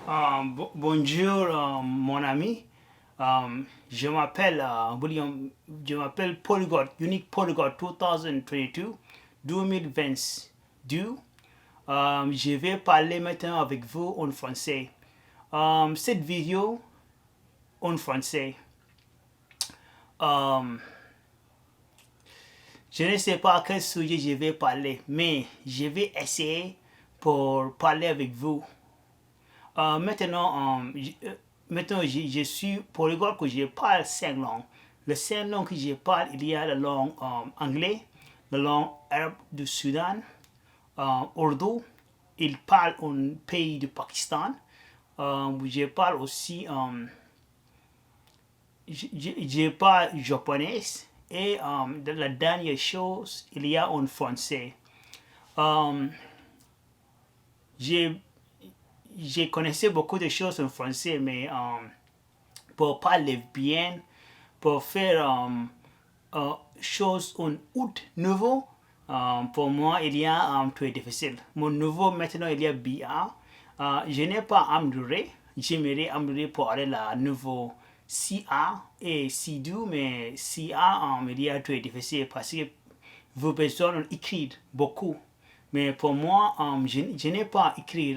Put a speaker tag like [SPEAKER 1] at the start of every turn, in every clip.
[SPEAKER 1] Bonjour, mon ami. Je m'appelle William. Je m'appelle Polyglot, Unique Polyglot 2022, 2022. Je vais parler maintenant avec vous en français. Cette vidéo en français. Je ne sais pas à quel sujet je vais parler, mais je vais essayer pour parler avec vous. Maintenant, je suis polyglotte que je parle 5 langues. Les 5 langues que je parle, il y a la langue anglaise, la langue arabe du Soudan, Urdu, il parle au pays du Pakistan. Je parle aussi, je parle japonais et la dernière chose, il y a en français. Je connaissais beaucoup de choses en français, mais pour parler bien, pour faire choses en août nouveau, pour moi, il y a très difficile. Mon nouveau maintenant, il y a BA. Je n'ai pas amélioré. J'aimerais améliorer pour aller à nouveau CA et C2, mais CA, il y a très difficile parce que vous besoin d'écrire beaucoup. Mais pour moi, je n'ai pas écrit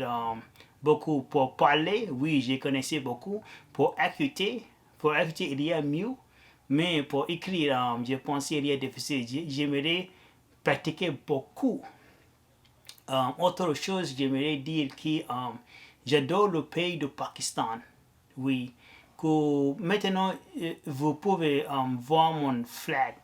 [SPEAKER 1] beaucoup pour parler. Oui, je connaissais beaucoup. Pour écouter, il y a mieux. Mais pour écrire, je pense qu'il y a difficile. J'aimerais pratiquer beaucoup. Autre chose, j'aimerais dire que j'adore le pays du Pakistan. Oui. Que maintenant, vous pouvez voir mon flag.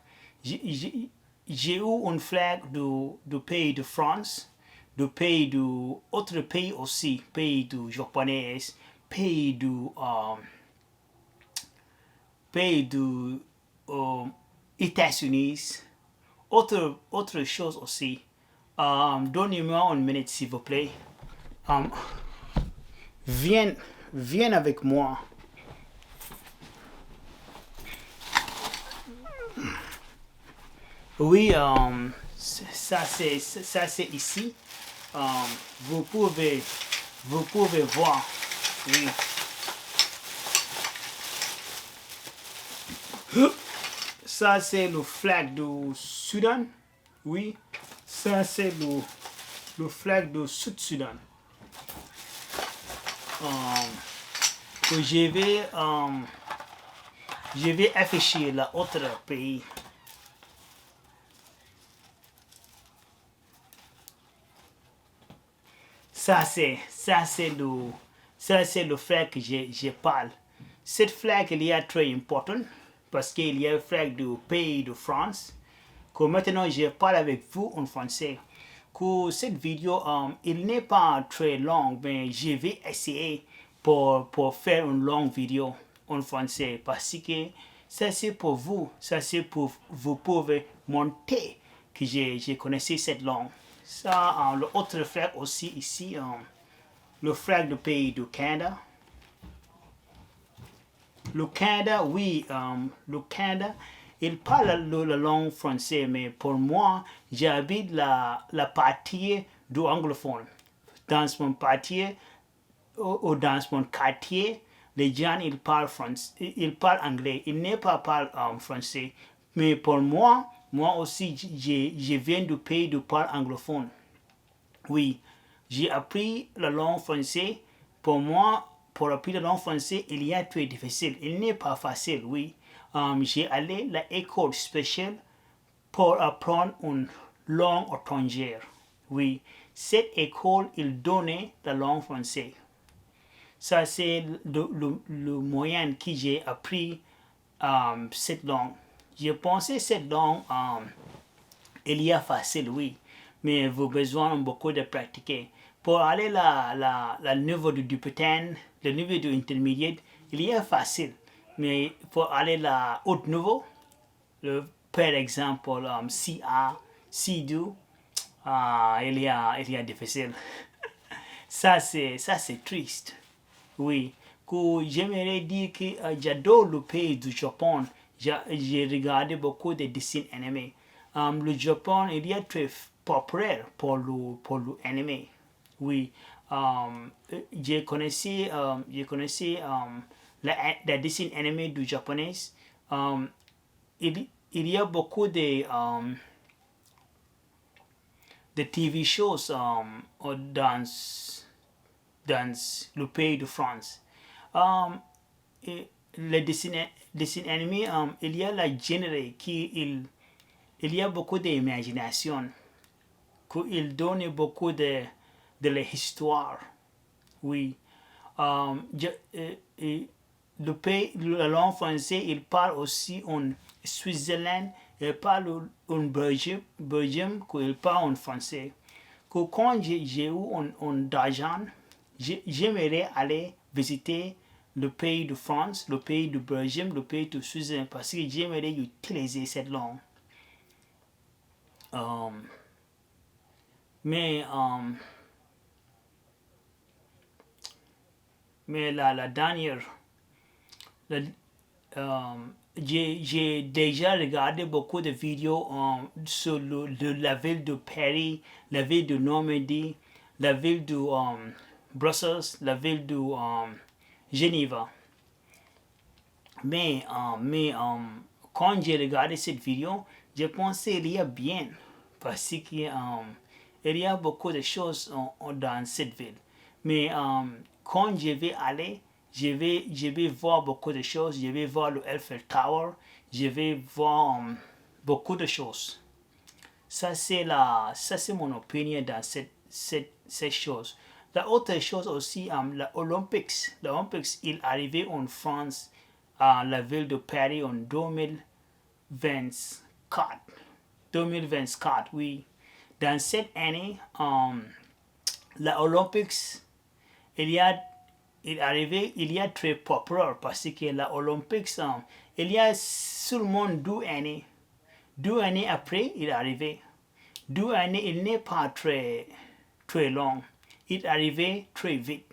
[SPEAKER 1] J'ai eu une flag du pays de France, du pays d'autres pays aussi, pays du japonais, pays du États-Unis, autre chose aussi. Donnez-moi une minute s'il vous plaît. Viens avec moi. Oui, ça c'est ici. Vous pouvez voir. Oui. Ça c'est le flag du Soudan. Oui. Ça c'est le flag du Sud-Soudan. Que je vais afficher l'autre pays. Ça c'est le flag que je parle. Cette flag il y a très important parce qu'il y a le flag du pays de France. Que maintenant je parle avec vous en français. Que cette vidéo il n'est pas très long, mais je vais essayer pour faire une longue vidéo en français parce que ça c'est pour vous, ça c'est pour vous pouvez monter que je connaissais cette langue. Ça, l'autre flag aussi ici, le flag du pays du Canada. Le Canada, oui, le Canada, il parle la langue française, mais pour moi, j'habite la partie du anglophone. Dans mon parti ou dans mon quartier, les gens ils parlent français, ils parlent anglais, ils ne parlent pas français. Mais pour moi aussi, je viens du pays du parle anglophone. Oui, j'ai appris la langue française. Pour moi, pour apprendre la langue française, il y a très difficile. Il n'est pas facile, oui. J'ai allé à l'école spéciale pour apprendre une langue étrangère. Oui, cette école, il donnait la langue française. Ça, c'est le moyen que j'ai appris cette langue. Je pensais cette langue, il y a facile, oui, mais vous avez besoin beaucoup de pratiquer. Pour aller au niveau du débutant, le niveau de intermédiaire, il y a facile, mais pour aller à haut niveau, par exemple, CA, C2, il y a difficile. Ça, c'est triste. Oui. Que j'aimerais dire que j'adore le pays du Japon. J'ai regardé beaucoup de dessins animés. Le Japon, il est très populaire pour l'anime. Oui. J'ai connaissé la dessin animé du japonais. Um, il y a beaucoup de TV shows dans le pays de France. Um, le dessin animé, il y a la genre il y a beaucoup d'imagination, qu'il donne beaucoup de l'histoire. Oui. Le pays, la langue française, il parle aussi en Switzerland, il parle en Belgium, qu'il parle en français. Que quand j'ai eu d'argent, j'aimerais aller visiter le pays de France, le pays de Belgium, le pays de Switzerland, parce que j'aimerais utiliser cette langue. Mais la dernière, la- j'ai déjà regardé beaucoup de vidéos sur la ville de Paris, la ville de Normandie, la ville de Bruxelles, la ville de Genève. Quand j'ai regardé cette vidéo, j'ai pensé qu'il y a bien, parce que il y a beaucoup de choses dans cette ville. Mais quand je vais aller, je vais voir beaucoup de choses. Je vais voir le Eiffel Tower, je vais voir beaucoup de choses. Ça c'est mon opinion dans cette chose. La autre chose aussi, l'Olympics. L'Olympics, il est arrivé en France, à la ville de Paris en 2024. 2024, oui. Dans cette année, l'Olympics, il y a il est arrivé, il y a très populaire parce que l'Olympics, il y a seulement 2 années. 2 années après, il est arrivé. 2 années, il n'est pas très long. Il est arrivé très vite.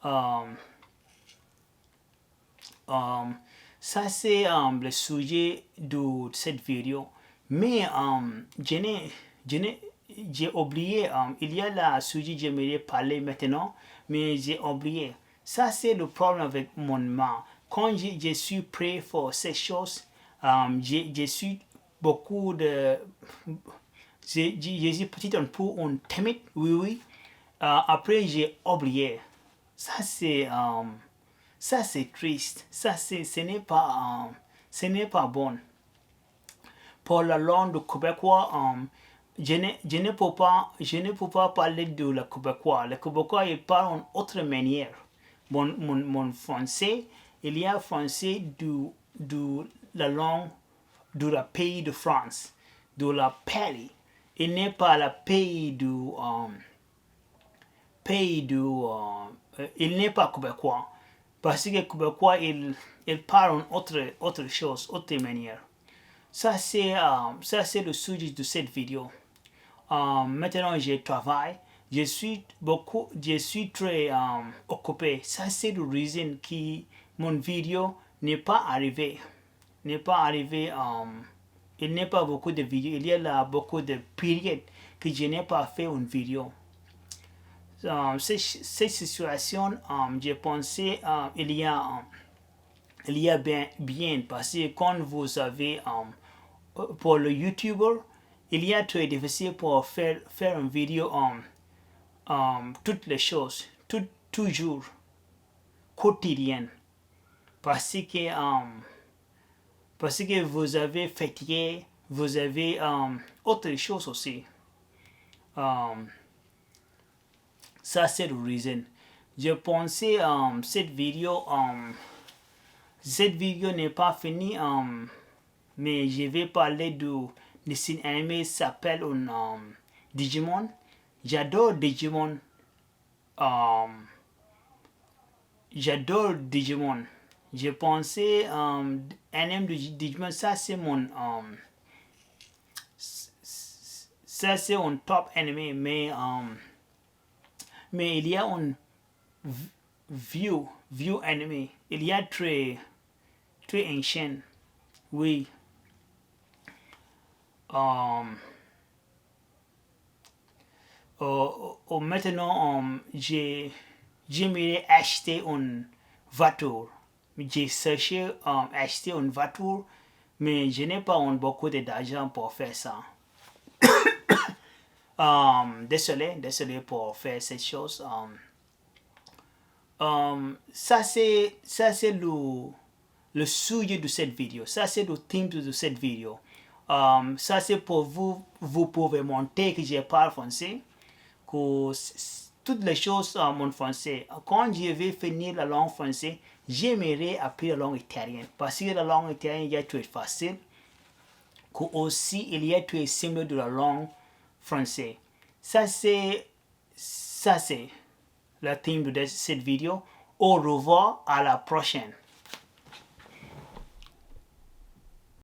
[SPEAKER 1] Um, Ça, c'est le sujet de cette vidéo. Mais j'ai oublié, il y a le sujet que j'aimerais parler maintenant, mais j'ai oublié. Ça, c'est le problème avec mon main. Quand je suis prêt pour ces choses, je suis beaucoup de... Je suis petit un peu timide, oui, oui. Après, j'ai oublié. Ça, c'est... ça c'est triste, ce n'est pas bon. Pour la langue québécois, je ne peux pas parler de la québécois. Le québécois, il parle en autre manière. Mon français, il y a français de la langue de la pays de France, de la pays. Il n'est pas le il n'est pas québécois. Parce que québécois, il parle autre chose, autre manière. Ça, c'est le sujet de cette vidéo. Maintenant, je travaille. Je suis très occupé. Ça, c'est la raison que mon vidéo n'est pas arrivé. N'est pas arrivé. Il n'y a pas beaucoup de vidéos. Il y a là beaucoup de périodes que je n'ai pas fait une vidéo. Cette situation, j'ai pensé, il y a bien parce que quand vous avez, pour le YouTuber, il y a très difficile pour faire une vidéo toutes les choses, toujours, quotidienne. Parce que vous avez fatigué, vous avez autre chose aussi. Ça, c'est la raison. Je pensais cette vidéo n'est pas finie, mais je vais parler de dessin animé qui s'appelle Digimon. J'adore Digimon. J'adore Digimon. Je pensais anime de Digimon, ça c'est mon ça c'est un top anime, mais il y a un view anime. Il y a très ancien. Oui. maintenant, j'aimerais acheter une voiture. J'ai cherché acheter une voiture, mais je n'ai pas beaucoup d'argent pour faire ça. Désolé pour faire cette chose. Ça c'est le sujet de cette vidéo. Ça c'est le thème de cette vidéo. Ça c'est pour vous pouvez montrer que je parle français, que toutes les choses en français. Quand je vais finir la langue française, j'aimerais apprendre la langue italienne. Parce que la langue italienne est très facile, que aussi il y a très simple de la langue française. Ça c'est le thème de cette vidéo. Au revoir, à la prochaine.